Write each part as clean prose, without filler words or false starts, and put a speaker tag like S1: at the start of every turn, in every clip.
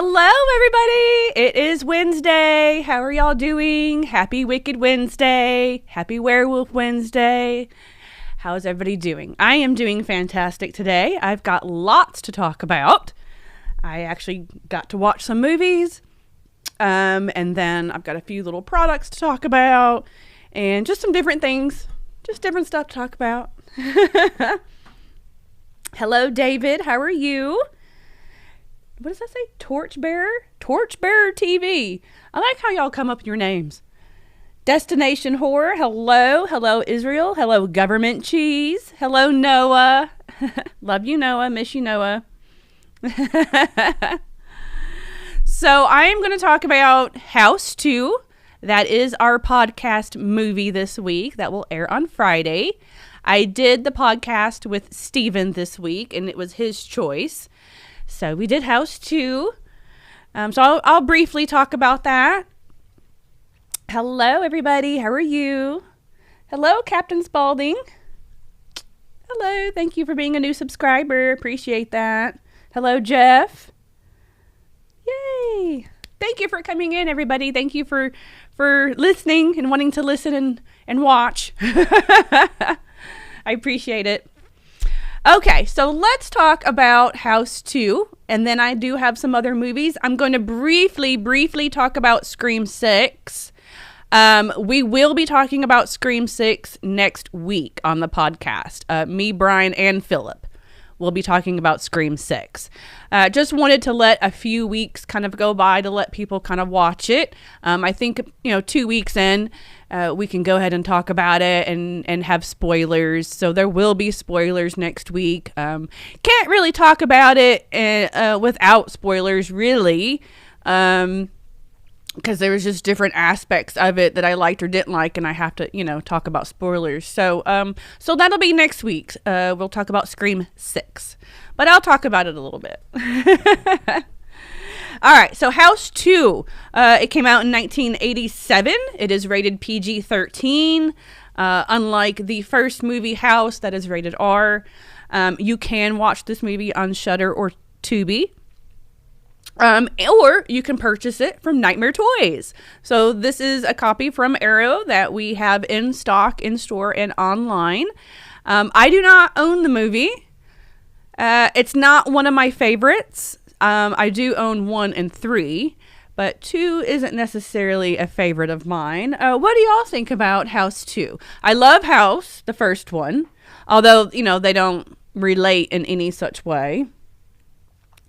S1: Hello, everybody. It is Wednesday. How are y'all doing? Happy Wicked Wednesday. Happy Werewolf Wednesday. How is everybody doing? I am doing fantastic today. I've got lots to talk about. I actually got to watch some movies. And then I've got a few little products to talk about. And just some different things. Just different stuff to talk about. Hello, David. How are you? What does that say? Torchbearer? Torchbearer TV. I like how y'all come up with your names. Destination Horror. Hello. Hello, Israel. Hello, Government Cheese. Hello, Noah. Love you, Noah. Miss you, Noah. So I am going to talk about House 2. That is our podcast movie this week that will air on Friday. I did the podcast with Steven this week, and it was his choice. So we did House 2. So I'll briefly talk about that. Hello, everybody. How are you? Hello, Captain Spaulding. Hello. Thank you for being a new subscriber. Appreciate that. Hello, Jeff. Yay. Thank you for coming in, everybody. Thank you for listening and wanting to listen and watch. I appreciate it. Okay, so let's talk about House 2, and then I do have some other movies. I'm going to briefly talk about Scream 6. We will be talking about Scream 6 next week on the podcast. Me, Brian, and Philip will be talking about Scream 6. Just wanted to let a few weeks kind of go by to let people kind of watch it. I think, 2 weeks in, we can go ahead and talk about it and have spoilers. So there will be spoilers next week. Can't really talk about it without spoilers, really. Because there was just different aspects of it that I liked or didn't like, and I have to, talk about spoilers. So that'll be next week. We'll talk about Scream 6. But I'll talk about it a little bit. All right, so House 2, it came out in 1987. It is rated PG-13. Unlike the first movie, House, that is rated R. You can watch this movie on Shudder or Tubi. Or you can purchase it from Nightmare Toys. So this is a copy from Arrow that we have in stock, in store, and online. I do not own the movie. It's not one of my favorites. I do own 1 and 3, but 2 isn't necessarily a favorite of mine. What do y'all think about House 2? I love House, the first one, although, they don't relate in any such way.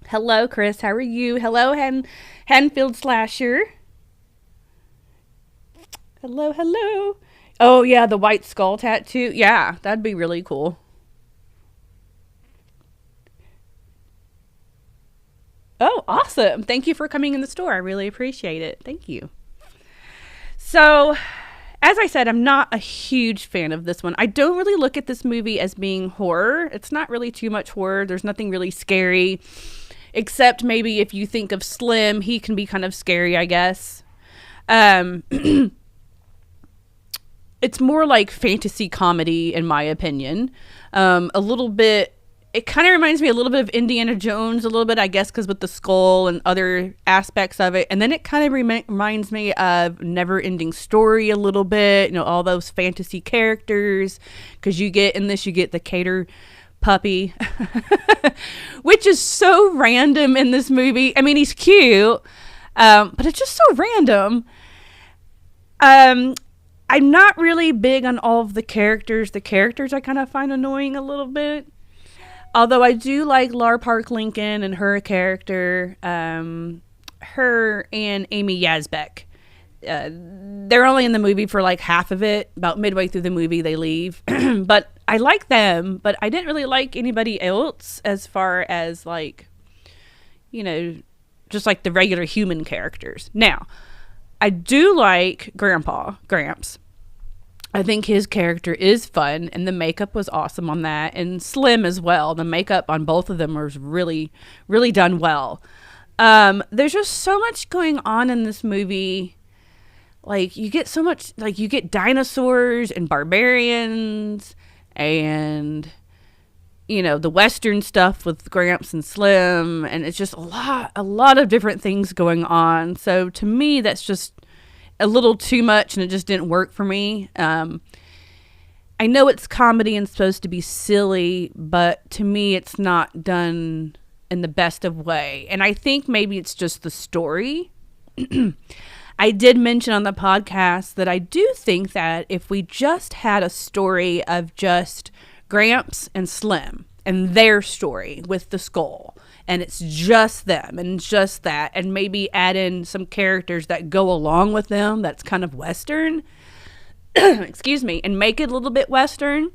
S1: Hello, Chris. How are you? Hello, Hanfield Slasher. Hello. Oh, yeah, the white skull tattoo. Yeah, that'd be really cool. Oh, awesome. Thank you for coming in the store. I really appreciate it. Thank you. So, as I said, I'm not a huge fan of this one. I don't really look at this movie as being horror. It's not really too much horror. There's nothing really scary. Except maybe if you think of Slim, he can be kind of scary, I guess. It's more like fantasy comedy, in my opinion. A little bit, it kind of reminds me a little bit of Indiana Jones, a little bit, I guess, because with the skull and other aspects of it. And then it kind of reminds me of Never-Ending Story a little bit, all those fantasy characters. Because you get the Cater puppy, which is so random in this movie. I mean, he's cute, but it's just so random. I'm not really big on all of the characters. The characters I kind of find annoying a little bit. Although I do like Lar Park Lincoln and her character, her and Amy Yazbek. They're only in the movie for like half of it. About midway through the movie, they leave. But I like them, but I didn't really like anybody else as far as like, just like the regular human characters. Now, I do like Gramps. I think his character is fun, and the makeup was awesome on that, and Slim as well. The makeup on both of them was really, really done well. There's just so much going on in this movie. Like, you get so much, like, you get dinosaurs and barbarians and, the Western stuff with Gramps and Slim, and it's just a lot of different things going on. So to me, that's just a little too much, and it just didn't work for me. I know it's comedy and supposed to be silly, but to me, it's not done in the best of way. And I think maybe it's just the story. I did mention on the podcast that I do think that if we just had a story of just Gramps and Slim and their story with the skull, and it's just them and just that, and maybe add in some characters that go along with them, that's kind of Western, excuse me, and make it a little bit Western,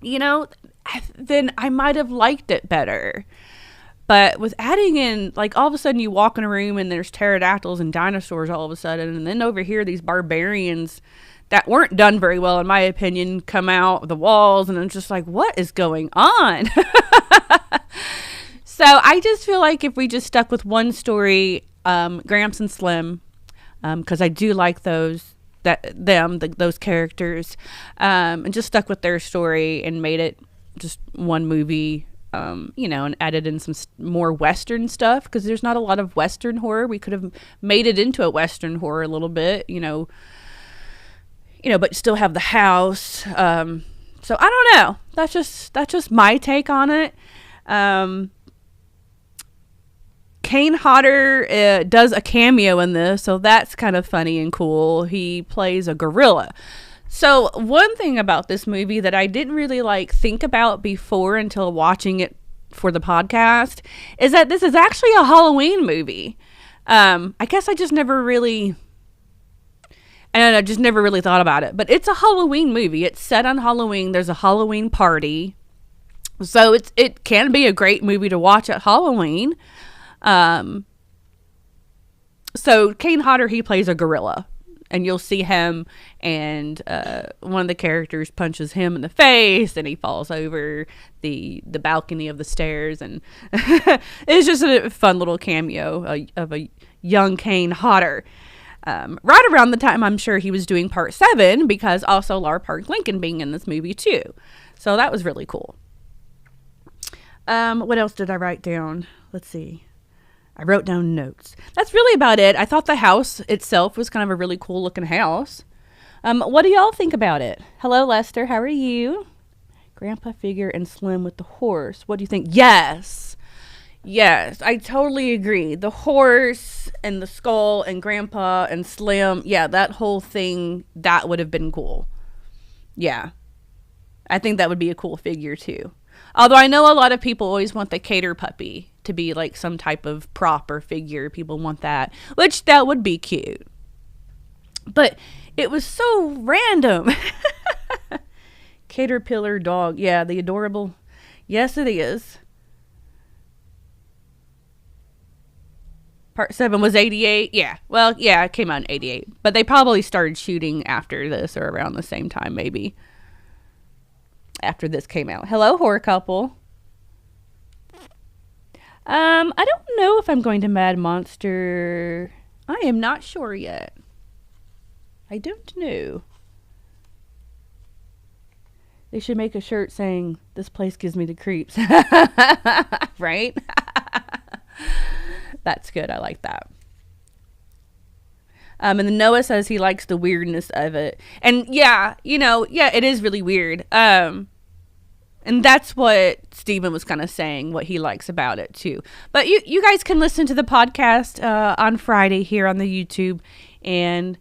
S1: then I might have liked it better. But with adding in, like, all of a sudden you walk in a room and there's pterodactyls and dinosaurs all of a sudden, and then over here these barbarians that weren't done very well, in my opinion, come out of the walls, and I'm just like, what is going on? So I just feel like if we just stuck with one story, Gramps and Slim, because I do like those characters, and just stuck with their story and made it just one movie, and added in some more Western stuff, because there's not a lot of Western horror. We could have made it into a Western horror a little bit, but still have the house. So I don't know. That's just my take on it. Kane Hodder does a cameo in this, so that's kind of funny and cool. He plays a gorilla. So one thing about this movie that I didn't really think about before until watching it for the podcast is that this is actually a Halloween movie. I guess I just never really thought about it, but it's a Halloween movie. It's set on Halloween. There's a Halloween party. So it can be a great movie to watch at Halloween. So Kane Hodder, he plays a gorilla, and you'll see him, and one of the characters punches him in the face, and he falls over the balcony of the stairs, and it's just a fun little cameo of a young Kane Hodder. Right around the time I'm sure he was doing Part 7, because also Lar Park Lincoln being in this movie too. So that was really cool. What else did I write down? Let's see. I wrote down notes. That's really about it. I thought the house itself was kind of a really cool looking house. What do y'all think about it? Hello, Lester. How are you? Grandpa figure and Slim with the horse. What do you think? Yes. Yes, I totally agree. The horse and the skull and Grandpa and Slim. Yeah, that whole thing, that would have been cool. Yeah. I think that would be a cool figure too. Although I know a lot of people always want the Cater puppy to be like some type of prop or figure. People want that, which that would be cute. But it was so random. Caterpillar dog. Yeah, the adorable. Yes, it is. Part 7 was 88. Yeah. Well, yeah, it came out in 88. But they probably started shooting after this or around the same time, maybe. After this came out. Hello, horror couple. I don't know if I'm going to Mad Monster. I am not sure yet. I don't know. They should make a shirt saying, "This place gives me the creeps." Right? That's good. I like that. And then Noah says he likes the weirdness of it. And yeah, it is really weird. And that's what Steven was kind of saying, what he likes about it too. But you guys can listen to the podcast on Friday here on the YouTube and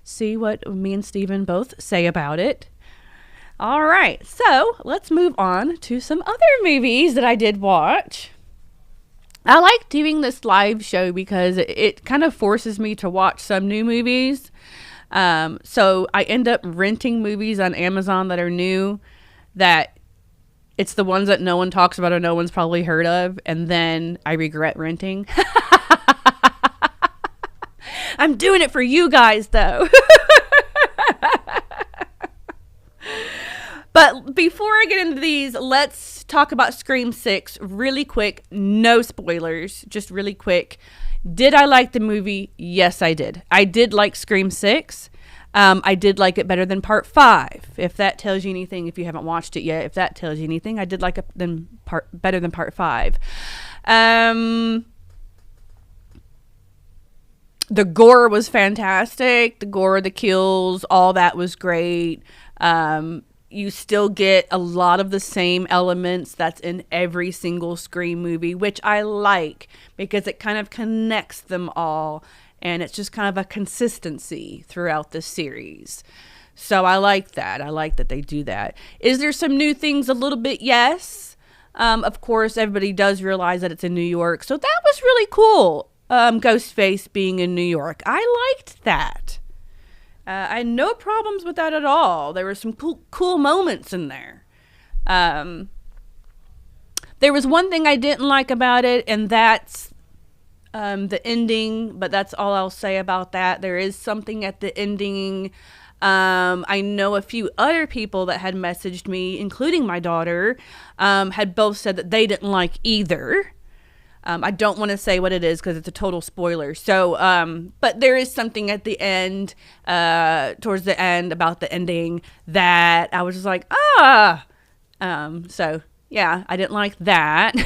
S1: see what me and Steven both say about it. All right, so let's move on to some other movies that I did watch. I like doing this live show because it kind of forces me to watch some new movies. So I end up renting movies on Amazon that are new, that it's the ones that no one talks about or no one's probably heard of, and then I regret renting. I'm doing it for you guys, though. But before I get into these, let's talk about Scream 6 really quick. No spoilers, just really quick. Did I like the movie? Yes, I did. I did like Scream 6. I did like it better than part 5. If that tells you anything, if you haven't watched it yet, if that tells you anything, I did like it better than part 5. The gore was fantastic. The gore, the kills, all that was great. You still get a lot of the same elements that's in every single Scream movie, which I like because it kind of connects them all. And it's just kind of a consistency throughout the series. So I like that. I like that they do that. Is there some new things a little bit? Yes. Of course, everybody does realize that it's in New York. So that was really cool. Ghostface being in New York. I liked that. I had no problems with that at all. There were some cool moments in there. There was one thing I didn't like about it, and that's the ending, but that's all I'll say about that. There is something at the ending. I know a few other people that had messaged me, including my daughter, had both said that they didn't like either. I don't want to say what it is because it's a total spoiler. So, but there is something at the end, towards the end about the ending that I was just like, so yeah, I didn't like that.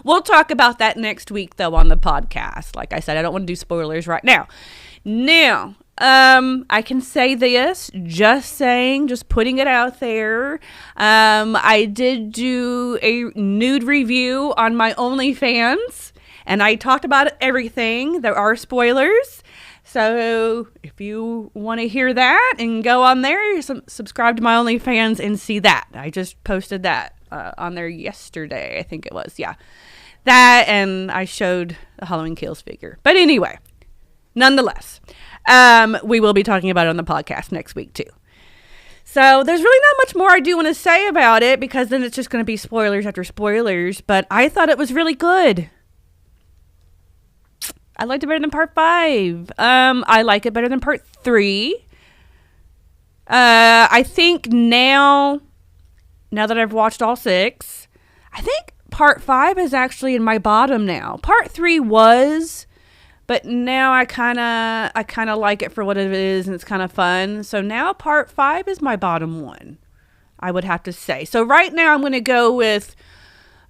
S1: We'll talk about that next week though on the podcast. Like I said, I don't want to do spoilers right now. Now, I can say this, just putting it out there. I did do a nude review on my OnlyFans, and I talked about everything. There are spoilers. So if you want to hear that and go on there, subscribe to my OnlyFans and see that. I just posted that on there yesterday, I think it was. Yeah. That, and I showed the Halloween Kills figure. But anyway, nonetheless, we will be talking about it on the podcast next week too. So there's really not much more I do want to say about it because then it's just going to be spoilers after spoilers. But I thought it was really good. I liked it better than part 5. I like it better than part 3. I think now that I've watched all 6, I think part 5 is actually in my bottom now. Part 3 was, but now I kind of like it for what it is, and it's kind of fun. So now part 5 is my bottom one, I would have to say. So right now I'm going to go with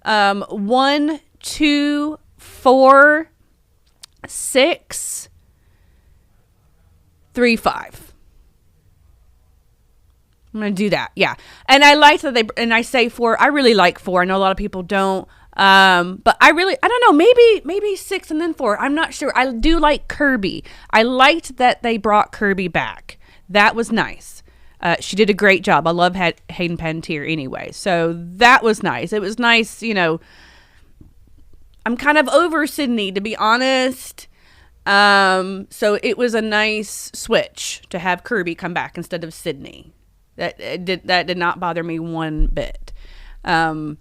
S1: 1, 2, 4, 6, 3, 5. I'm going to do that. Yeah. And I like that and I say 4. I really like 4. I know a lot of people don't. But I don't know, maybe 6 and then 4. I'm not sure. I do like Kirby. I liked that they brought Kirby back. That was nice. She did a great job. I love Hayden Panettiere anyway. So that was nice. It was nice, I'm kind of over Sydney, to be honest. So it was a nice switch to have Kirby come back instead of Sydney. That did not bother me one bit. I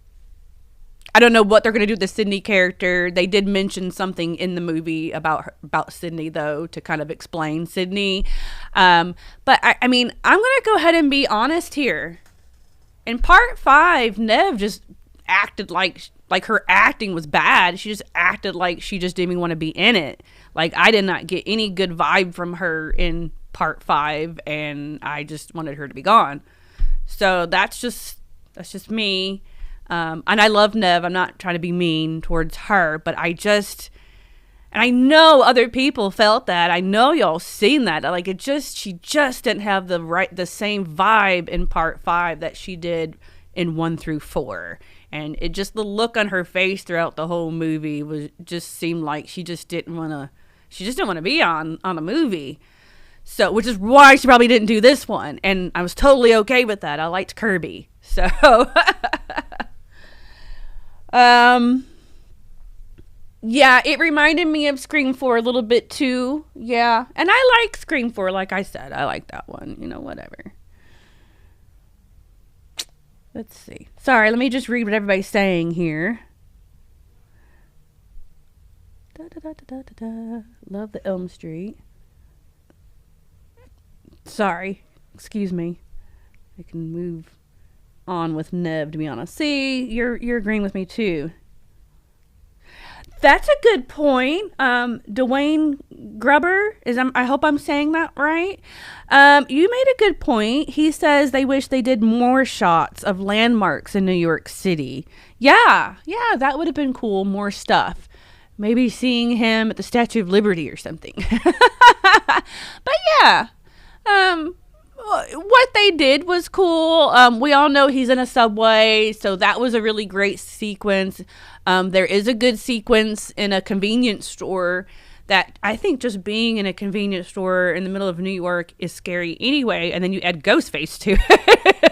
S1: don't know what they're going to do with the Sydney character. They did mention something in the movie about Sydney, though, to kind of explain Sydney. But I mean, I'm going to go ahead and be honest here. In part 5, Nev just acted like her acting was bad. She just acted like she just didn't even want to be in it. Like, I did not get any good vibe from her in part 5, and I just wanted her to be gone. So that's just me. And I love Nev. I'm not trying to be mean towards her, but and I know other people felt that. I know y'all seen that. Like, she just didn't have the same vibe in part 5 that she did in 1 through 4. And it just, the look on her face throughout the whole movie just seemed like she just didn't want to be on a movie. So, which is why she probably didn't do this one. And I was totally okay with that. I liked Kirby. So, yeah, it reminded me of Scream 4 a little bit too. Yeah. And I like Scream 4, like I said. I like that one. Whatever. Let's see. Sorry, let me just read what everybody's saying here. Love the Elm Street. Sorry. Excuse me. I can move on with Nev, to be honest. See, you're agreeing with me too. That's a good point. Dwayne Grubber I hope I'm saying that right. You made a good point. He says they wish they did more shots of landmarks in New York City. Yeah, that would have been cool. More stuff. Maybe seeing him at the Statue of Liberty or something. But yeah, what they did was cool. We all know he's in a subway, so that was a really great sequence. There is a good sequence in a convenience store that I think just being in a convenience store in the middle of New York is scary anyway, and then you add Ghostface to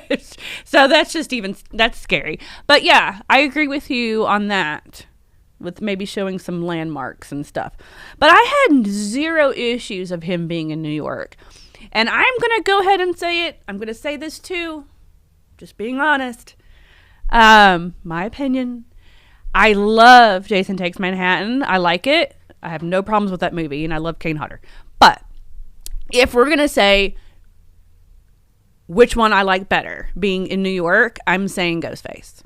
S1: it. So that's scary. But yeah, I agree with you on that, with maybe showing some landmarks and stuff. But I had zero issues of him being in New York. And I'm going to go ahead and say it. I'm going to say this too. Just being honest. My opinion. I love Jason Takes Manhattan. I like it. I have no problems with that movie. And I love Kane Hodder. But if we're going to say which one I like better, being in New York, I'm saying Ghostface.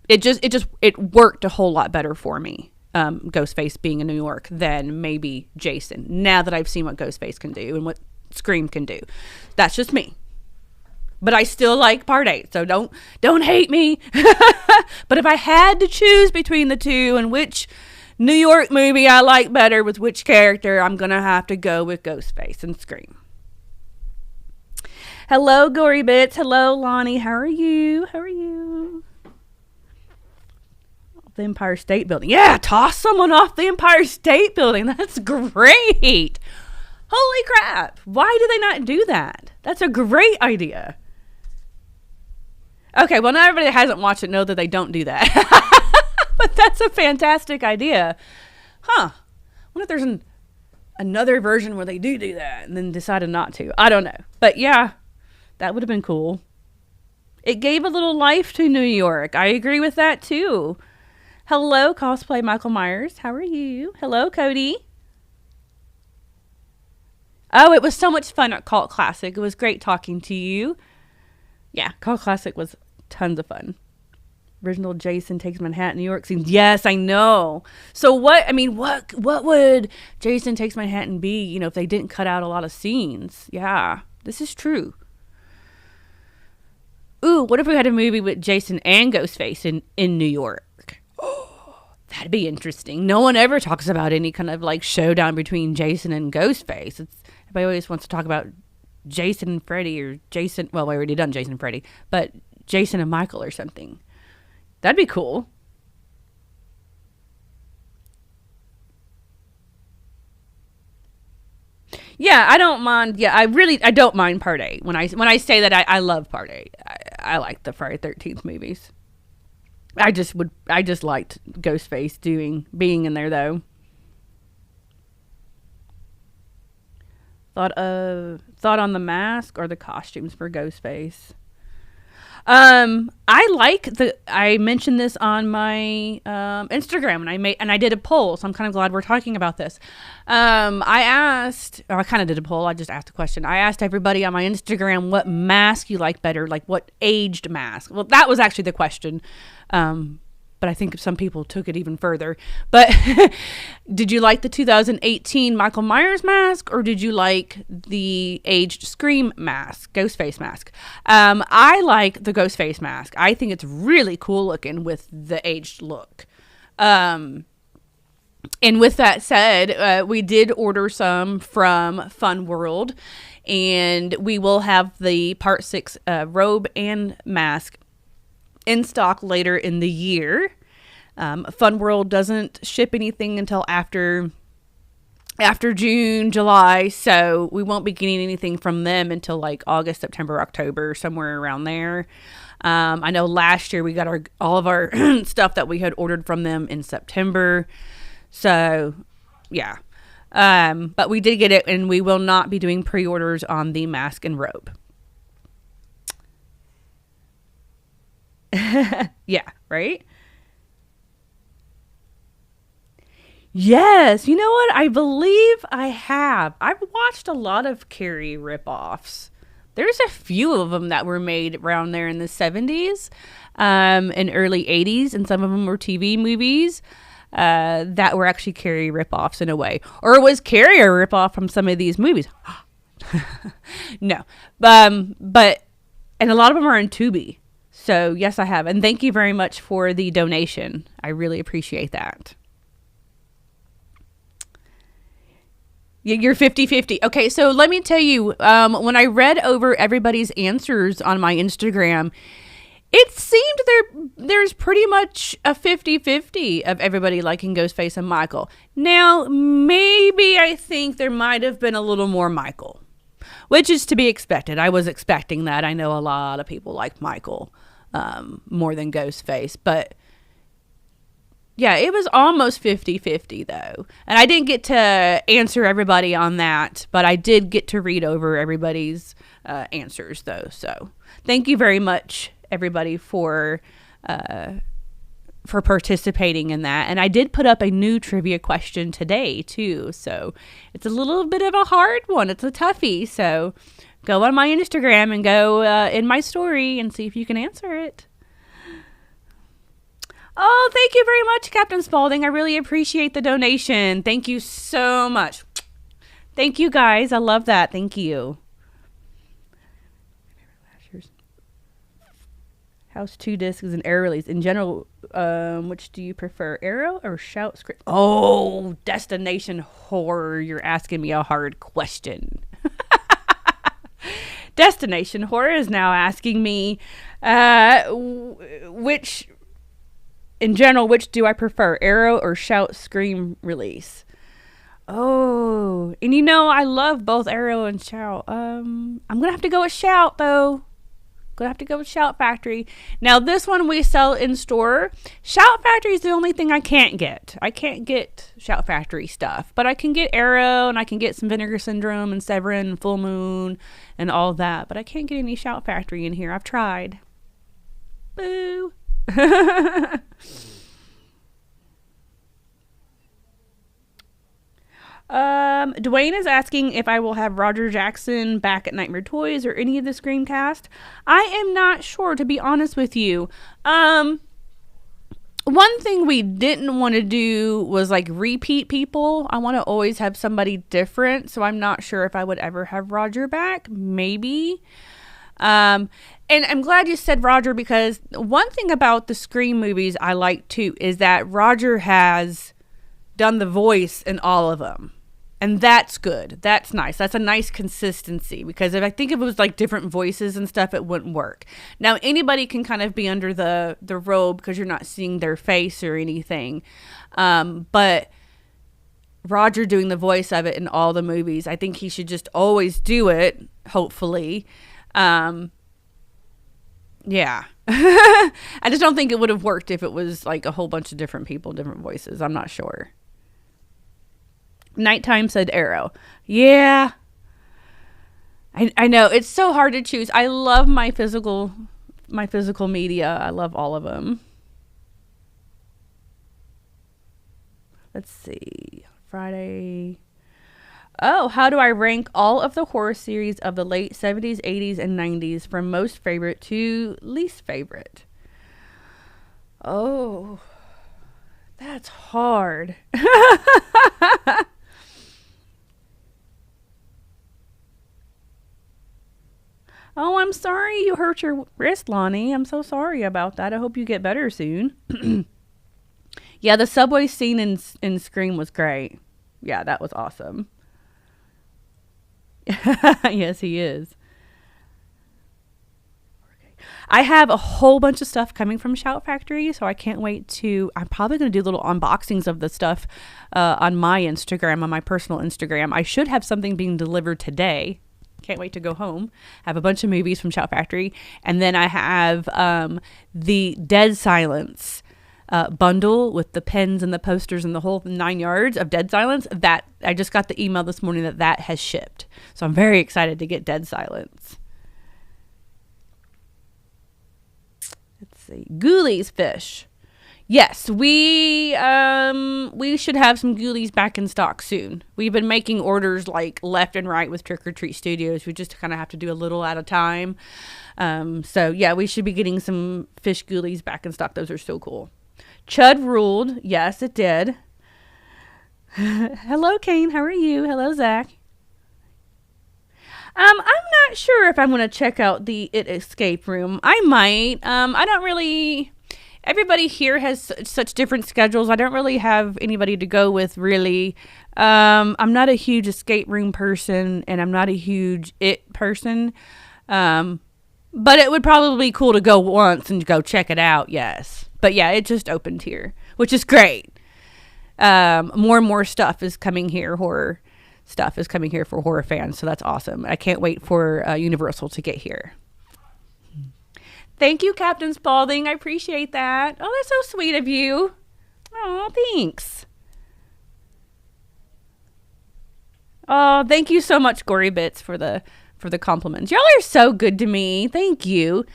S1: It worked a whole lot better for me. Ghostface being in New York than maybe Jason. Now that I've seen what Ghostface can do and what Scream can do. That's just me. But I still like Part 8, so don't hate me. But if I had to choose between the two and which New York movie I like better with which character, I'm going to have to go with Ghostface and Scream. Hello, Gory Bits. Hello, Lonnie. How are you? The Empire State Building. Yeah, toss someone off the Empire State Building. That's great. Holy crap. Why do they not do that? That's a great idea. Okay, well, not everybody that hasn't watched it know that they don't do that. But that's a fantastic idea. Huh. I wonder if there's another version where they do that and then decided not to. I don't know. But yeah, that would have been cool. It gave a little life to New York. I agree with that too. Hello, Cosplay Michael Myers. How are you? Hello, Cody. Oh, it was so much fun at Cult Classic. It was great talking to you. Yeah, Cult Classic was tons of fun. Original Jason Takes Manhattan, New York scenes. Yes, I know. So what would Jason Takes Manhattan be, if they didn't cut out a lot of scenes? Yeah, this is true. Ooh, what if we had a movie with Jason and Ghostface in New York? Oh, that'd be interesting. No one ever talks about any kind of like showdown between Jason and Ghostface. Everybody always wants to talk about Jason and Freddy or Jason. Well, we already done Jason and Freddy, but Jason and Michael or something. That'd be cool. Yeah, I don't mind. Yeah, I don't mind Part 8. When I say that, I love Part 8. I like the Friday 13th movies. I just liked Ghostface being in there though. Thought on the mask or the costumes for Ghostface. I mentioned this on my Instagram, and I did a poll, so I'm kind of glad we're talking about this. I kind of did a poll. I just asked a question. I asked everybody on my Instagram what mask you like better, like what aged mask. Well, that was actually the question. But I think some people took it even further. But did you like the 2018 Michael Myers mask, or did you like the aged Scream mask, Ghostface mask? I like the Ghostface mask. I think it's really cool looking with the aged look. And with that said, we did order some from Fun World, and we will have the Part 6 robe and mask in stock later in the year. Fun World doesn't ship anything until after June, July, so we won't be getting anything from them until like August, September, October, somewhere around there. I know last year we got all of our stuff that we had ordered from them in September, so yeah. But we did get it, and we will not be doing pre-orders on the mask and robe. Yeah, right? Yes, you know what? I believe I have. I've watched a lot of Carrie ripoffs. There's a few of them that were made around there in the 70s and early 80s, and some of them were TV movies. that were actually Carrie ripoffs in a way. Or was Carrie a ripoff from some of these movies? No. But, and a lot of them are in Tubi. So, yes, I have. And thank you very much for the donation. I really appreciate that. You're 50-50. Okay, so let me tell you, when I read over everybody's answers on my Instagram, it seemed there's pretty much a 50-50 of everybody liking Ghostface and Michael. Now, maybe I think there might have been a little more Michael, which is to be expected. I was expecting that. I know a lot of people like Michael more than Ghostface, but yeah, it was almost 50-50 though. And I didn't get to answer everybody on that, but I did get to read over everybody's answers though. So thank you very much, everybody, for participating in that. And I did put up a new trivia question today too. So it's a little bit of a hard one. It's a toughie. So go on my Instagram and go in my story and see if you can answer it. Oh, thank you very much, Captain Spaulding. I really appreciate the donation. Thank you so much. Thank you, guys. I love that. Thank you. House 2 discs and Arrow release. In general, which do you prefer, Arrow or Shout script? Oh, Destination Horror. You're asking me a hard question. Destination Horror is now asking me which... In general, which do I prefer, Arrow or Shout Scream release? Oh, and you know, I love both Arrow and Shout. I'm going to have to go with Shout, though. Going to have to go with Shout Factory. Now, this one we sell in store. Shout Factory is the only thing I can't get. I can't get Shout Factory stuff, but I can get Arrow, and I can get some Vinegar Syndrome and Severin and Full Moon and all that, but I can't get any Shout Factory in here. I've tried. Boo. Dwayne is asking if I will have Roger Jackson back at Nightmare Toys or any of the Scream cast. I am not sure, to be honest with you. One thing we didn't want to do was like repeat people. I want to always have somebody different, so I'm not sure if I would ever have Roger back. Maybe. And I'm glad you said Roger, because one thing about the Scream movies I like too is that Roger has done the voice in all of them. And that's good. That's nice. That's a nice consistency, because if it was like different voices and stuff, it wouldn't work. Now, anybody can kind of be under the robe because you're not seeing their face or anything. But Roger doing the voice of it in all the movies, I think he should just always do it, hopefully. Yeah. I just don't think it would have worked if it was like a whole bunch of different people, different voices. I'm not sure. Nighttime said Arrow. Yeah. I know. It's so hard to choose. I love my physical media. I love all of them. Let's see. Friday. Oh, how do I rank all of the horror series of the late 70s, 80s, and 90s from most favorite to least favorite? Oh, that's hard. Oh, I'm sorry you hurt your wrist, Lonnie. I'm so sorry about that. I hope you get better soon. Yeah, the subway scene in Scream was great. Yeah, that was awesome. Yes, he is. I have a whole bunch of stuff coming from Shout Factory, so I can't wait to... I'm probably going to do little unboxings of the stuff on my Instagram, on my personal Instagram. I should have something being delivered today. Can't wait to go home. I have a bunch of movies from Shout Factory. And then I have the Dead Silence bundle with the pens and the posters and the whole 9 yards of Dead Silence. That I just got the email this morning that has shipped. So I'm very excited to get Dead Silence. Let's see. Ghoulies fish. Yes, we should have some Ghoulies back in stock soon. We've been making orders like left and right with Trick or Treat Studios. We just kind of have to do a little at a time. So yeah, we should be getting some fish Ghoulies back in stock. Those are so cool. Chud ruled. Yes, it did. Hello, Kane. How are you? Hello, Zach. I'm not sure if I'm going to check out the It Escape Room. I might. I don't really. Everybody here has such different schedules. I don't really have anybody to go with, really. I'm not a huge escape room person, and I'm not a huge It person. But it would probably be cool to go once and go check it out, yes. But yeah, it just opened here, which is great. More and more stuff is coming here. Horror stuff is coming here for horror fans, so that's awesome. I can't wait for Universal to get here. Thank you, Captain Spaulding. I appreciate that. Oh, that's so sweet of you. Oh, thanks. Oh, thank you so much, Gory Bits, for the compliments. Y'all are so good to me. Thank you.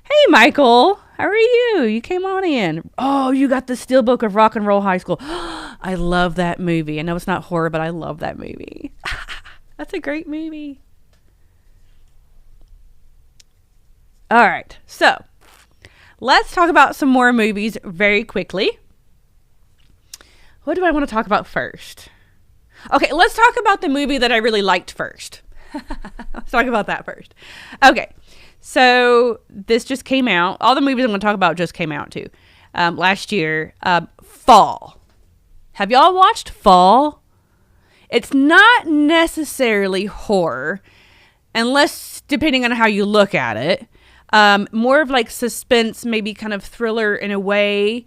S1: Hey, Michael. How are you? You came on in. Oh, you got the Steelbook of Rock and Roll High School. I love that movie. I know it's not horror, but I love that movie. That's a great movie. All right, so let's talk about some more movies very quickly. What do I want to talk about first? Okay, let's talk about the movie that I really liked first. Let's talk about that first. Okay, so this just came out. All the movies I'm going to talk about just came out too. Last year. Fall. Have y'all watched Fall? It's not necessarily horror, unless depending on how you look at it. More of like suspense, maybe kind of thriller in a way.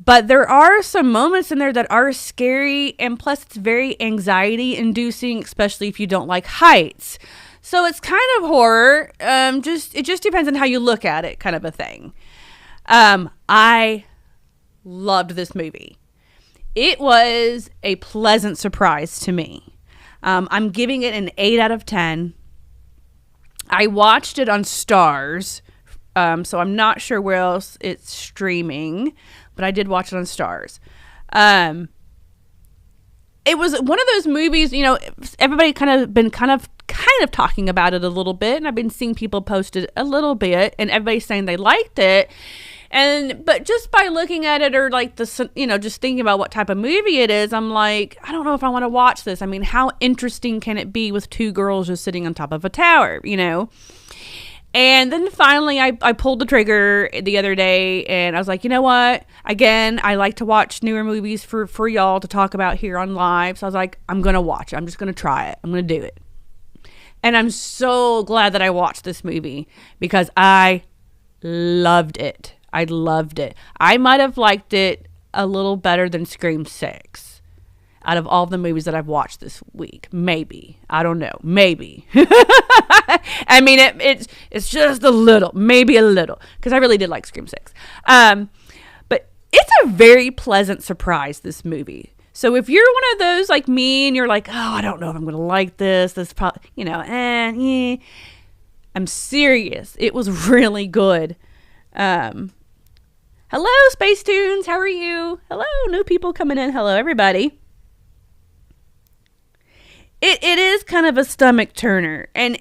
S1: But there are some moments in there that are scary, and plus it's very anxiety inducing, especially if you don't like heights. So it's kind of horror. It just depends on how you look at it, kind of a thing. I loved this movie. It was a pleasant surprise to me. I'm giving it an 8 out of 10. I watched it on Stars, so I'm not sure where else it's streaming, but I did watch it on Stars. It was one of those movies, you know, everybody been talking about it a little bit, and I've been seeing people post it a little bit, and everybody's saying they liked it. But just by looking at it, or like just thinking about what type of movie it is, I'm like, I don't know if I want to watch this. I mean, how interesting can it be with two girls just sitting on top of a tower, you know? And then finally I pulled the trigger the other day, and I was like, you know what? Again, I like to watch newer movies for y'all to talk about here on live. So I was like, I'm going to watch it. I'm just going to try it. I'm going to do it. And I'm so glad that I watched this movie, because I loved it. I loved it. I might have liked it a little better than Scream 6 out of all the movies that I've watched this week. Maybe. I don't know. Maybe. I mean, it's just a little. Maybe a little. Because I really did like Scream 6. But it's a very pleasant surprise, this movie. So if you're one of those like me, and you're like, oh, I don't know if I'm going to like this. This probably, I'm serious. It was really good. Hello, Space Tunes. How are you? Hello, new people coming in. Hello, everybody. It is kind of a stomach turner, and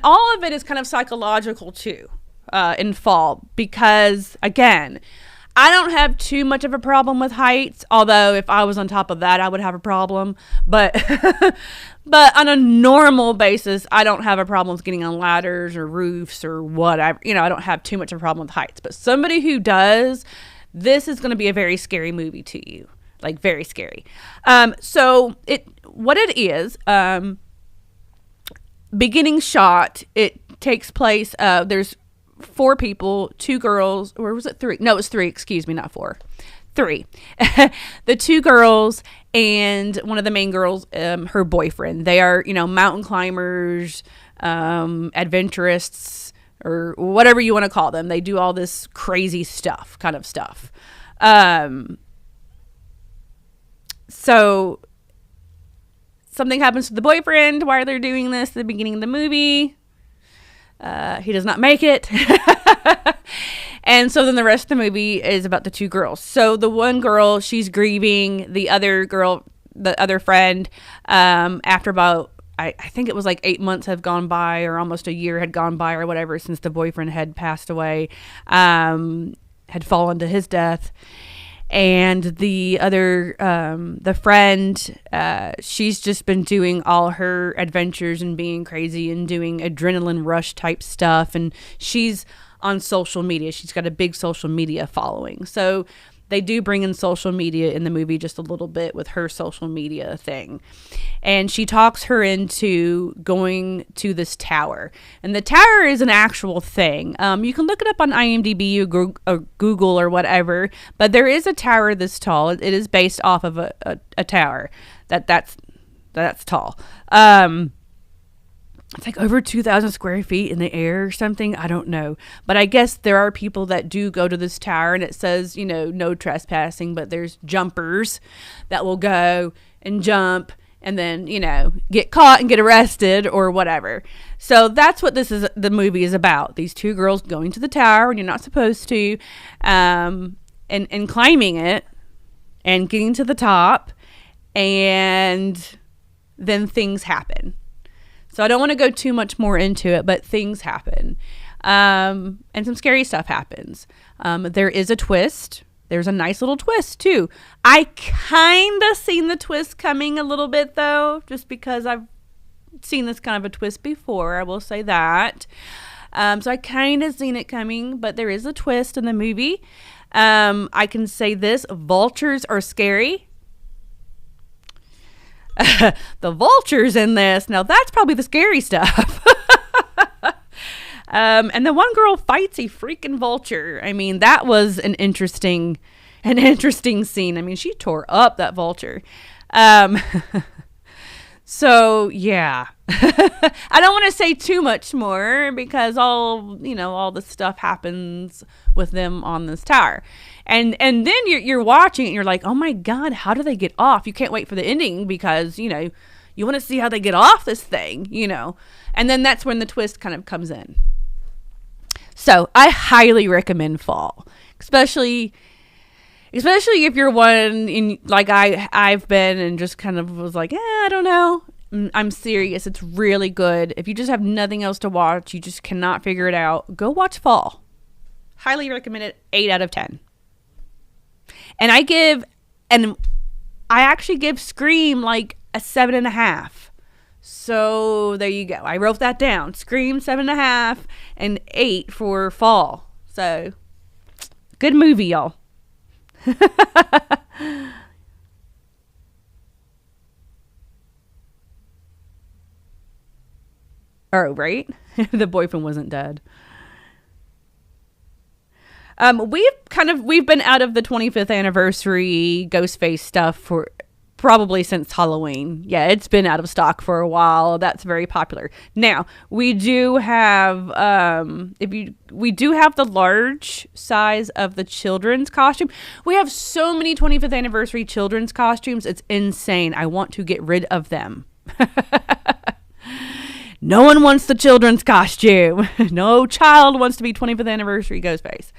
S1: all of it is kind of psychological too. In Fall, because again, I don't have too much of a problem with heights. Although if I was on top of that, I would have a problem. But but on a normal basis, I don't have a problem with getting on ladders or roofs or whatever. You know, I don't have too much of a problem with heights. But somebody who does, this is going to be a very scary movie to you. Like, very scary. So what it is, beginning shot, it takes place, there's 4 people, 2 girls, or was it 3? No, it was 3, excuse me, not 4. 3. The 2 girls and one of the main girls, her boyfriend. They are, mountain climbers, adventurists, or whatever you want to call them. They do all this crazy stuff, kind of stuff. So something happens to the boyfriend while they're doing this at the beginning of the movie. He does not make it. And so then the rest of the movie is about the 2 girls. So the one girl, she's grieving the other girl, the other friend, after about, I think it was like 8 months have gone by, or almost a year had gone by or whatever, since the boyfriend had passed away. had fallen to his death. And the other, the friend, she's just been doing all her adventures and being crazy and doing adrenaline rush type stuff. And she's on social media. She's got a big social media following. So they do bring in social media in the movie just a little bit with her social media thing. And she talks her into going to this tower. And the tower is an actual thing. You can look it up on IMDb or Google or whatever. But there is a tower this tall. It is based off of a tower that's tall. It's like over 2,000 square feet in the air or something. I don't know. But I guess there are people that do go to this tower, and it says, no trespassing, but there's jumpers that will go and jump and then, get caught and get arrested or whatever. So that's what the movie is about. These two girls going to the tower when you're not supposed to, and climbing it and getting to the top, and then things happen. So I don't want to go too much more into it, but things happen. And some scary stuff happens. There is a twist. There's a nice little twist, too. I kind of seen the twist coming a little bit, though, just because I've seen this kind of a twist before. I will say that. So I kind of seen it coming, but there is a twist in the movie. I can say this. Vultures are scary. The vultures in this, now that's probably the scary stuff. And the one girl fights a freaking vulture. I mean, that was an interesting scene. I mean, she tore up that vulture. So yeah. I don't want to say too much more because all the stuff happens with them on this tower. And then you're watching it and you're like, oh my God, how do they get off? You can't wait for the ending because, you want to see how they get off this thing, and then that's when the twist kind of comes in. So I highly recommend Fall, especially if you're one in, like I've been and just kind of was like, I don't know. I'm serious. It's really good. If you just have nothing else to watch, you just cannot figure it out, go watch Fall. Highly recommend it. 8 out of 10. And I actually give Scream like a 7.5. So there you go. I wrote that down. Scream 7.5 and 8 for Fall. So good movie, y'all. Oh, right? The boyfriend wasn't dead. We've been out of the 25th anniversary Ghostface stuff for probably since Halloween. Yeah, it's been out of stock for a while. That's very popular. Now, we do have we do have the large size of the children's costume. We have so many 25th anniversary children's costumes. It's insane. I want to get rid of them. No one wants the children's costume. No child wants to be 25th anniversary Ghostface.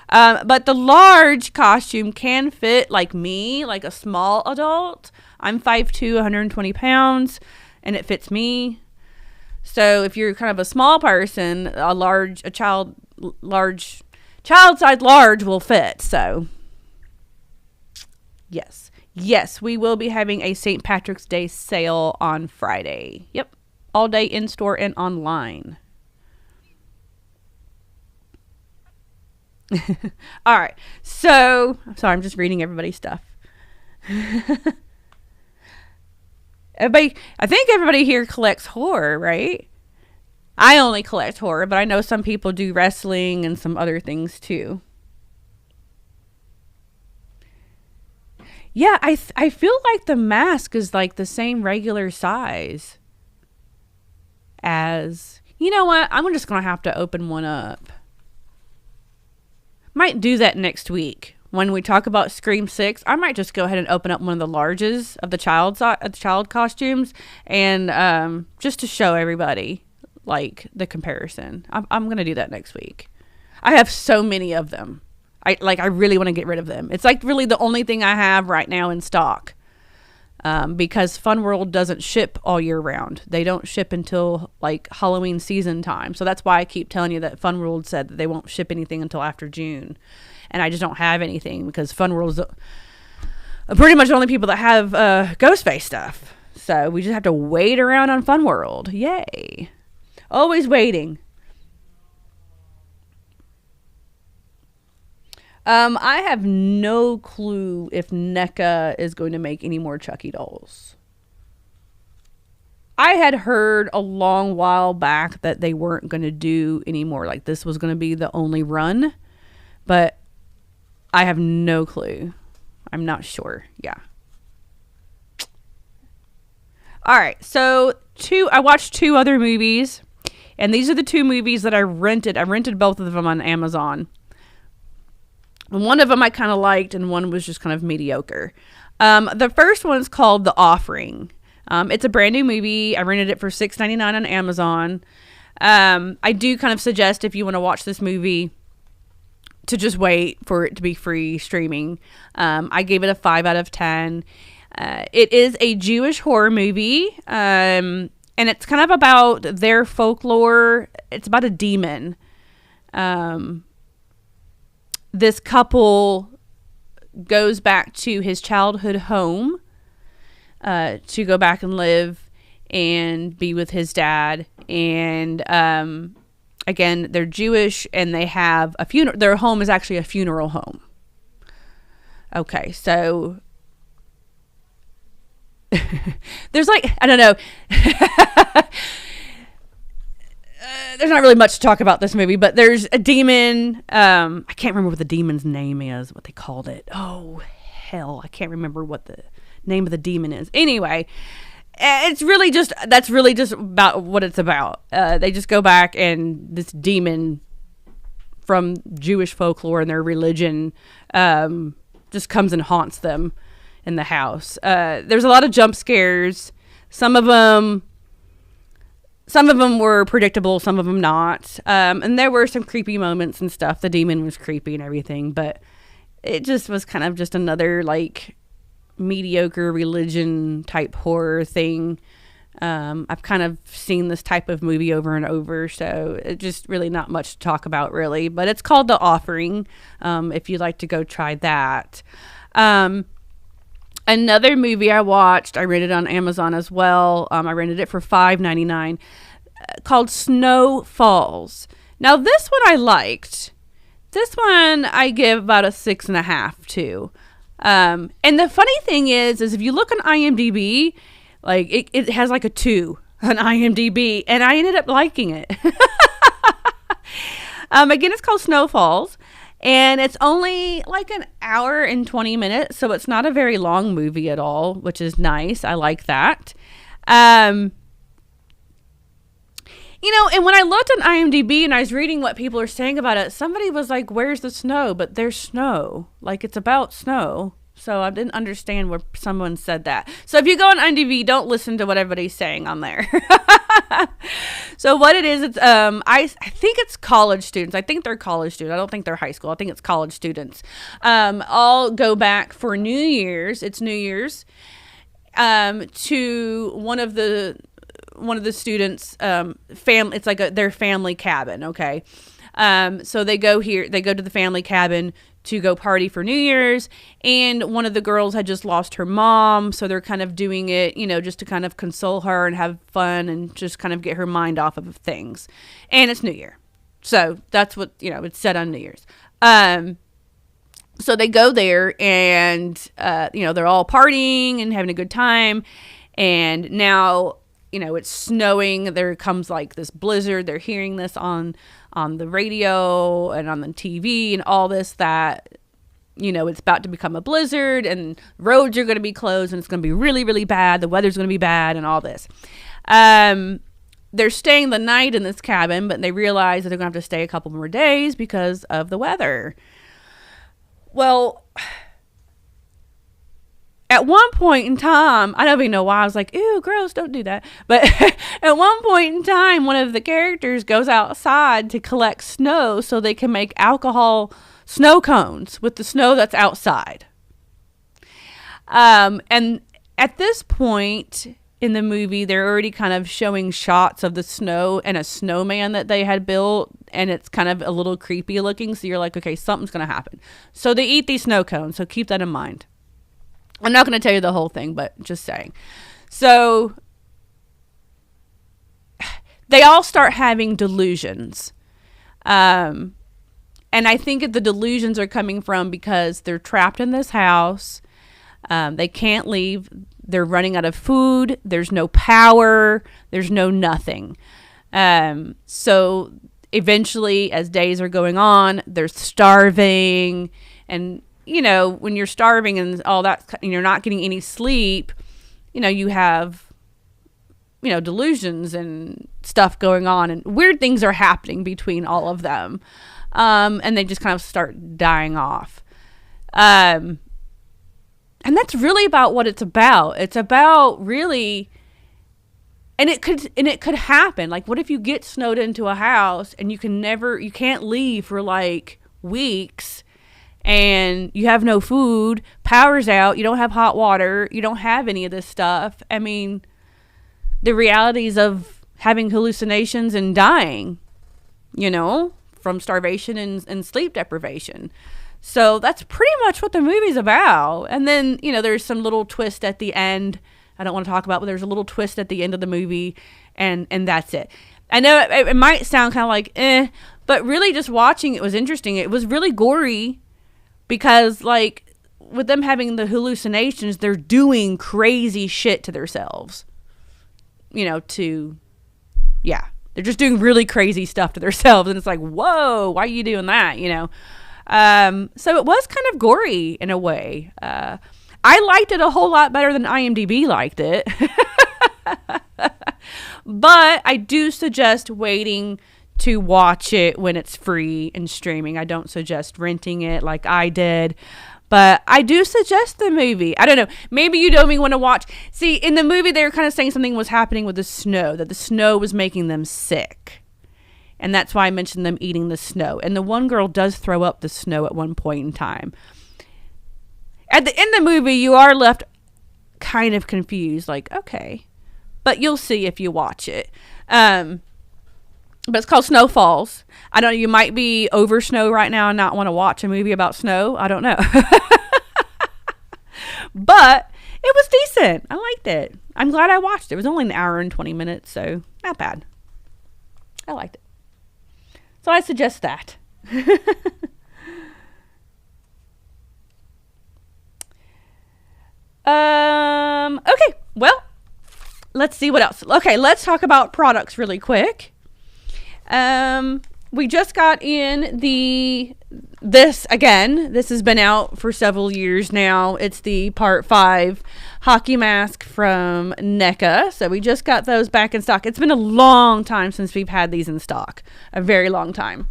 S1: But the large costume can fit like me, like a small adult. I'm 5'2", 120 pounds, and it fits me. So if you're kind of a small person, child size large will fit. So yes, we will be having a St. Patrick's Day sale on Friday. Yep. All day in store and online. All right. So, I'm sorry, I'm just reading everybody's stuff. I think everybody here collects horror, right? I only collect horror, but I know some people do wrestling and some other things too. Yeah, I feel like the mask is like the same regular size as, you know what? I'm just going to have to open one up. Might do that next week. When we talk about Scream 6, I might just go ahead and open up one of the larges of the child costumes and just to show everybody like the comparison. I'm going to do that next week. I have so many of them. I really want to get rid of them. It's like really the only thing I have right now in stock. because Fun World doesn't ship all year round. They don't ship until like Halloween season time. So that's why I keep telling you that Fun World said that they won't ship anything until after June. And I just don't have anything because Fun World's pretty much the only people that have Ghostface stuff. So we just have to wait around on Fun World. Yay. Always waiting. I have no clue if NECA is going to make any more Chucky dolls. I had heard a long while back that they weren't going to do any more. Like this was going to be the only run. But I have no clue. I'm not sure. Yeah. All right. So I watched 2 other movies. And these are the 2 movies that I rented. I rented both of them on Amazon. And one of them I kind of liked, and one was just kind of mediocre. The first one's called The Offering. It's a brand new movie. I rented it for $6.99 on Amazon. I do kind of suggest if you want to watch this movie to just wait for it to be free streaming. I gave it a 5 out of 10. It is a Jewish horror movie, and it's kind of about their folklore. It's about a demon. This couple goes back to his childhood home to go back and live and be with his dad. And again, they're Jewish and they have a funeral. Their home is actually a funeral home. Okay, so there's like, I don't know. There's not really much to talk about this movie, but there's a demon. I can't remember what the demon's name is, what they called it. Oh, hell. I can't remember what the name of the demon is. Anyway, that's really just about what it's about. They just go back and this demon from Jewish folklore and their religion just comes and haunts them in the house. There's a lot of jump scares. Some of them were predictable, some of them not. And there were some creepy moments and stuff. The demon was creepy and everything, but it just was kind of just another like mediocre religion type horror thing. I've kind of seen this type of movie over and over, so it's just really not much to talk about really, but it's called The Offering. If you'd like to go try that. Another movie I watched, I rented on Amazon as well. I rented it for $5.99, called Snow Falls. Now this one I liked. This one I give about a 6.5 to. And the funny thing is if you look on IMDb, like it has like a 2 on IMDb, and I ended up liking it. Again, it's called Snow Falls. And it's only like an hour and 20 minutes, so it's not a very long movie at all, which is nice. I like that. And when I looked on IMDb and I was reading what people are saying about it, somebody was like, where's the snow? But there's snow. Like, it's about snow. So I didn't understand where someone said that. So if you go on IMDb, don't listen to what everybody's saying on there. So what it is, it's I think it's college students. I think they're college students. I don't think they're high school. I think it's college students. All go back for New Year's. It's New Year's. To one of the students' family. It's like their family cabin. Okay. So they go to the family cabin to go party for New Year's, and one of the girls had just lost her mom, so they're kind of doing it, just to kind of console her and have fun and just kind of get her mind off of things. And it's New Year. So that's what, it's set on New Year's. So they go there and, they're all partying and having a good time. And now, it's snowing. There comes like this blizzard. They're hearing this on the radio and on the TV and all this, that, it's about to become a blizzard and roads are going to be closed and it's going to be really, really bad. The weather's going to be bad and all this. They're staying the night in this cabin, but they realize that they're going to have to stay a couple more days because of the weather. Well, at one point in time, I don't even know why I was like, ew, gross, don't do that. But at one point in time, one of the characters goes outside to collect snow so they can make alcohol snow cones with the snow that's outside. And at this point in the movie, they're already kind of showing shots of the snow and a snowman that they had built, and it's kind of a little creepy looking. So you're like, okay, something's going to happen. So they eat these snow cones. So keep that in mind. I'm not going to tell you the whole thing, but just saying. So they all start having delusions. And I think the delusions are coming from because they're trapped in this house. They can't leave. They're running out of food. There's no power. There's no nothing. So eventually, as days are going on, they're starving. And, you know, when you're starving and all that, and you're not getting any sleep, you know, you have, you know, delusions and stuff going on. And weird things are happening between all of them. And they just kind of start dying off. And that's really about what it's about. It's about really, and it could happen. Like, what if you get snowed into a house and you can't leave for like weeks, and you have no food, power's out, you don't have hot water, you don't have any of this stuff. I mean, the realities of having hallucinations and dying, you know, from starvation and sleep deprivation. So that's pretty much what the movie's about. And then, you know, there's some little twist at the end. I don't want to talk about, but there's a little twist at the end of the movie, and that's it. I know it might sound kind of like, but really just watching it was interesting. It was really gory because, like, with them having the hallucinations, they're doing crazy shit to themselves. You know, they're just doing really crazy stuff to themselves. And it's like, whoa, why are you doing that? You know? So it was kind of gory in a way. I liked it a whole lot better than IMDb liked it. But I do suggest waiting to watch it when it's free and streaming. I don't suggest renting it like I did. But I do suggest the movie. I don't know. Maybe you don't even want to watch. See, in the movie, they were kind of saying something was happening with the snow, that the snow was making them sick. And that's why I mentioned them eating the snow. And the one girl does throw up the snow at one point in time. At the end of the movie, you are left kind of confused. Like, okay. But you'll see if you watch it. But it's called Snow Falls. I don't know. You might be over snow right now and not want to watch a movie about snow. I don't know. But it was decent. I liked it. I'm glad I watched it. It was only an hour and 20 minutes, so not bad. I liked it. So I suggest that. Okay. Well, let's see what else. Okay, let's talk about products really quick. We just got in this has been out for several years now. It's the Part 5 hockey mask from NECA. So we just got those back in stock. It's been a long time since we've had these in stock. A very long time.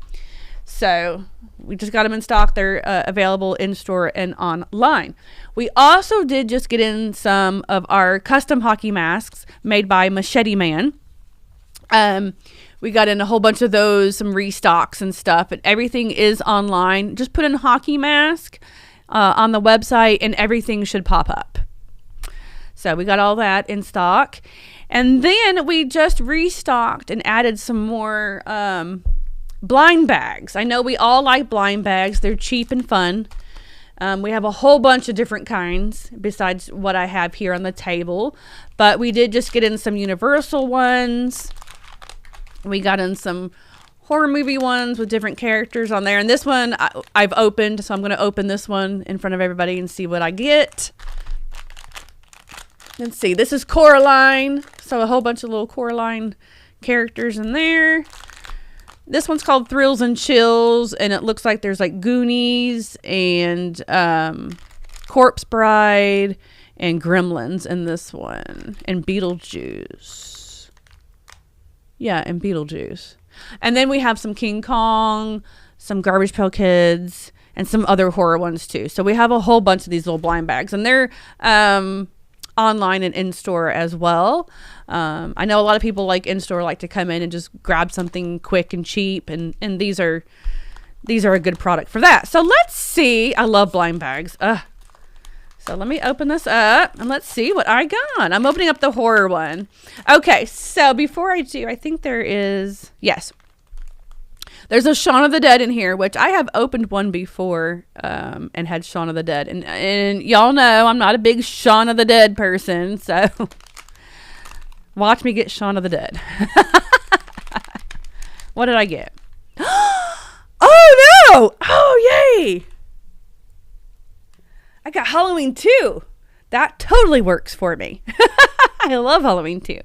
S1: So we just got them in stock. They're available in store and online. We also did just get in some of our custom hockey masks made by Machete Man. We got in a whole bunch of those, some restocks and stuff, and everything is online. Just put in hockey mask on the website and everything should pop up. So we got all that in stock. And then we just restocked and added some more blind bags. I know we all like blind bags. They're cheap and fun. We have a whole bunch of different kinds besides what I have here on the table. But we did just get in some Universal ones. We got in some horror movie ones with different characters on there. And this one I've opened, so I'm going to open this one in front of everybody and see what I get. Let's see. This is Coraline. So a whole bunch of little Coraline characters in there. This one's called Thrills and Chills, and it looks like there's like Goonies and Corpse Bride and Gremlins in this one, and Beetlejuice. Yeah, and Beetlejuice. And then we have some King Kong, some Garbage Pail Kids, and some other horror ones too. So we have a whole bunch of these little blind bags, and they're online and in-store as well. I know a lot of people like in-store like to come in and just grab something quick and cheap, and these are a good product for that. So let's see. I love blind bags. So let me open this up and let's see what I got. I'm opening up the horror one. Okay, so before I do, I think there is, yes. There's a Shaun of the Dead in here, which I have opened one before and had Shaun of the Dead. And y'all know I'm not a big Shaun of the Dead person, so watch me get Shaun of the Dead. What did I get? Oh, no! Oh, yay! I got Halloween 2. That totally works for me. I love Halloween 2.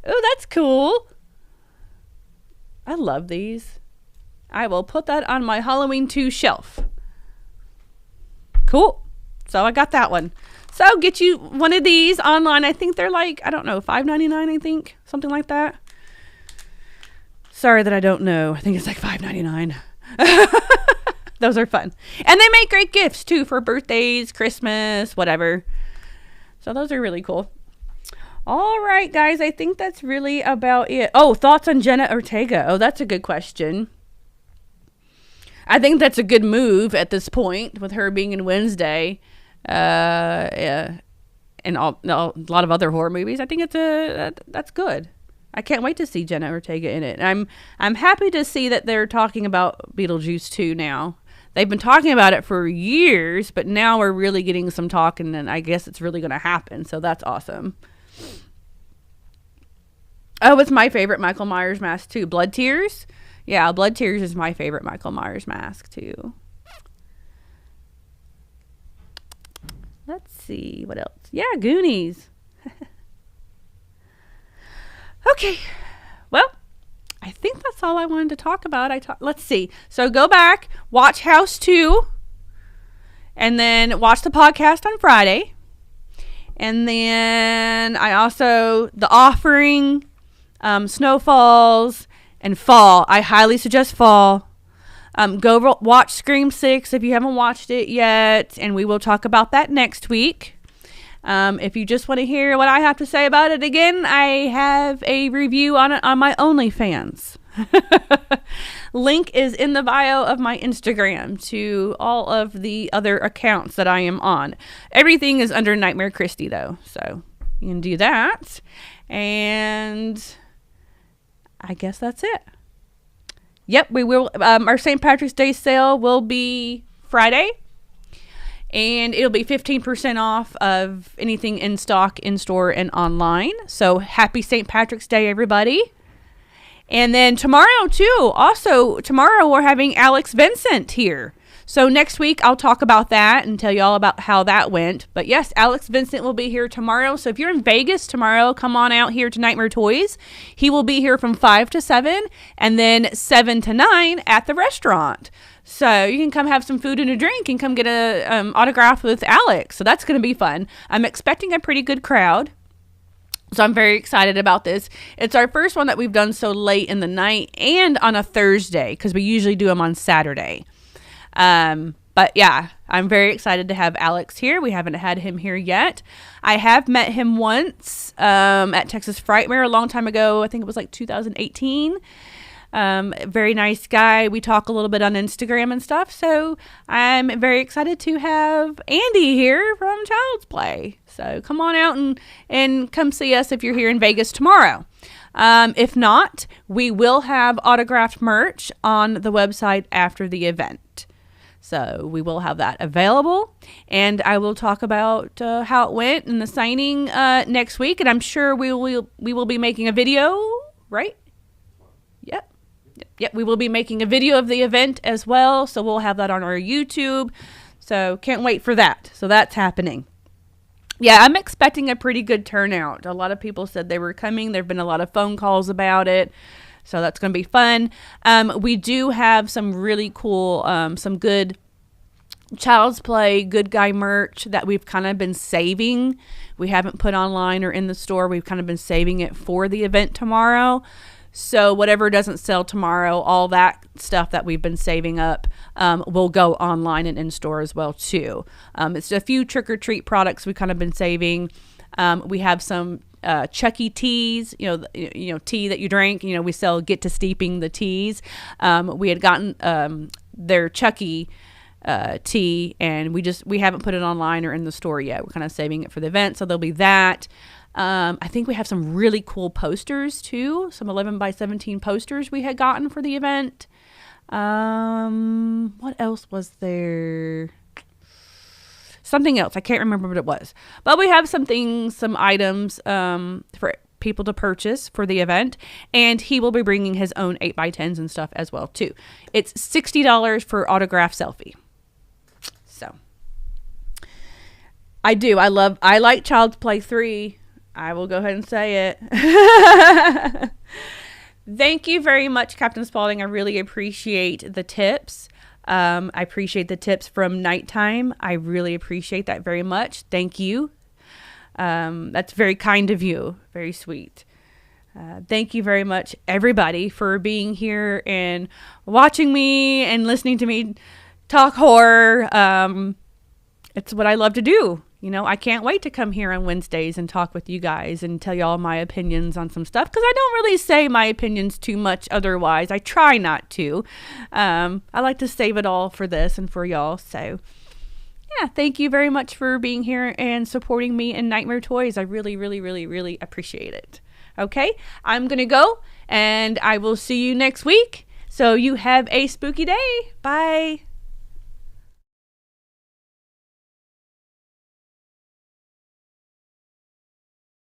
S1: Oh, that's cool. I love these. I will put that on my Halloween 2 shelf. Cool. So I got that one. So get you one of these online. I think they're like, I don't know, $5.99, I think. Something like that. Sorry that I don't know. I think it's like $5.99. Those are fun. And they make great gifts too for birthdays, Christmas, whatever. So those are really cool. All right, guys. I think that's really about it. Oh, thoughts on Jenna Ortega? Oh, that's a good question. I think that's a good move at this point with her being in Wednesday. Yeah. And a lot of other horror movies. I think that's good. I can't wait to see Jenna Ortega in it. And I'm happy to see that they're talking about Beetlejuice 2 now. They've been talking about it for years, but now we're really getting some talk, and then I guess it's really going to happen. So that's awesome. Oh, it's my favorite Michael Myers mask too. Blood Tears. Yeah, Blood Tears is my favorite Michael Myers mask too. Let's see what else. Yeah, Goonies. Okay. Well, I think that's all I wanted to talk about. Let's see. So go back, watch House 2, and then watch the podcast on Friday. And then I also, The Offering, Snowfalls, and Fall. I highly suggest Fall. Go watch Scream 6 if you haven't watched it yet, and we will talk about that next week. If you just want to hear what I have to say about it again, I have a review on it on my OnlyFans. Link is in the bio of my Instagram to all of the other accounts that I am on. Everything is under Nightmare Kristy though, so you can do that. And I guess that's it. Yep, we will. Our St. Patrick's Day sale will be Friday. And it'll be 15% off of anything in stock, in store, and online. So happy St. Patrick's Day, everybody. And then tomorrow, too. Also, tomorrow we're having Alex Vincent here. So next week, I'll talk about that and tell you all about how that went. But yes, Alex Vincent will be here tomorrow. So if you're in Vegas tomorrow, come on out here to Nightmare Toys. He will be here from 5 to 7 and then 7 to 9 at the restaurant. So you can come have some food and a drink and come get a autograph with Alex. So that's going to be fun. I'm expecting a pretty good crowd. So I'm very excited about this. It's our first one that we've done so late in the night and on a Thursday because we usually do them on Saturday. But yeah, I'm very excited to have Alex here. We haven't had him here yet. I have met him once at Texas Frightmare a long time ago. I think it was like 2018. Very nice guy. We talk a little bit on Instagram and stuff. So I'm very excited to have Andy here from Child's Play. So come on out and come see us if you're here in Vegas tomorrow. If not, we will have autographed merch on the website after the event. So we will have that available, and I will talk about how it went and the signing next week. And I'm sure we will be making a video, right? Yep, we will be making a video of the event as well. So we'll have that on our YouTube. So can't wait for that. So that's happening. Yeah, I'm expecting a pretty good turnout. A lot of people said they were coming. There have been a lot of phone calls about it. So that's going to be fun. We do have some really cool, some good Child's Play Good Guy merch that we've kind of been saving. We haven't put online or in the store. We've kind of been saving it for the event tomorrow. So whatever doesn't sell tomorrow, all that stuff that we've been saving up will go online and in store as well too. It's a few trick or treat products we've kind of been saving. We have some Chucky teas, tea that you drink. We sell Get to Steeping the teas. We had gotten their Chucky tea, and we haven't put it online or in the store yet. We're kind of saving it for the event, so there'll be that. I think we have some really cool posters too, some 11 by 17 posters we had gotten for the event. What else was there? Something else. I can't remember what it was. But we have some items for people to purchase for the event. And he will be bringing his own 8x10s and stuff as well, too. It's $60 for autograph selfie. So, I like Child's Play 3. I will go ahead and say it. Thank you very much, Captain Spaulding. I really appreciate the tips. I appreciate the tips from Nighttime. I really appreciate that very much. Thank you. That's very kind of you. Very sweet. Thank you very much, everybody, for being here and watching me and listening to me talk horror. It's what I love to do. You know, I can't wait to come here on Wednesdays and talk with you guys and tell y'all my opinions on some stuff, because I don't really say my opinions too much otherwise. I try not to. I like to save it all for this and for y'all. So, yeah, thank you very much for being here and supporting me in Nightmare Toys. I really, really, really, really appreciate it. Okay, I'm going to go, and I will see you next week. So you have a spooky day. Bye.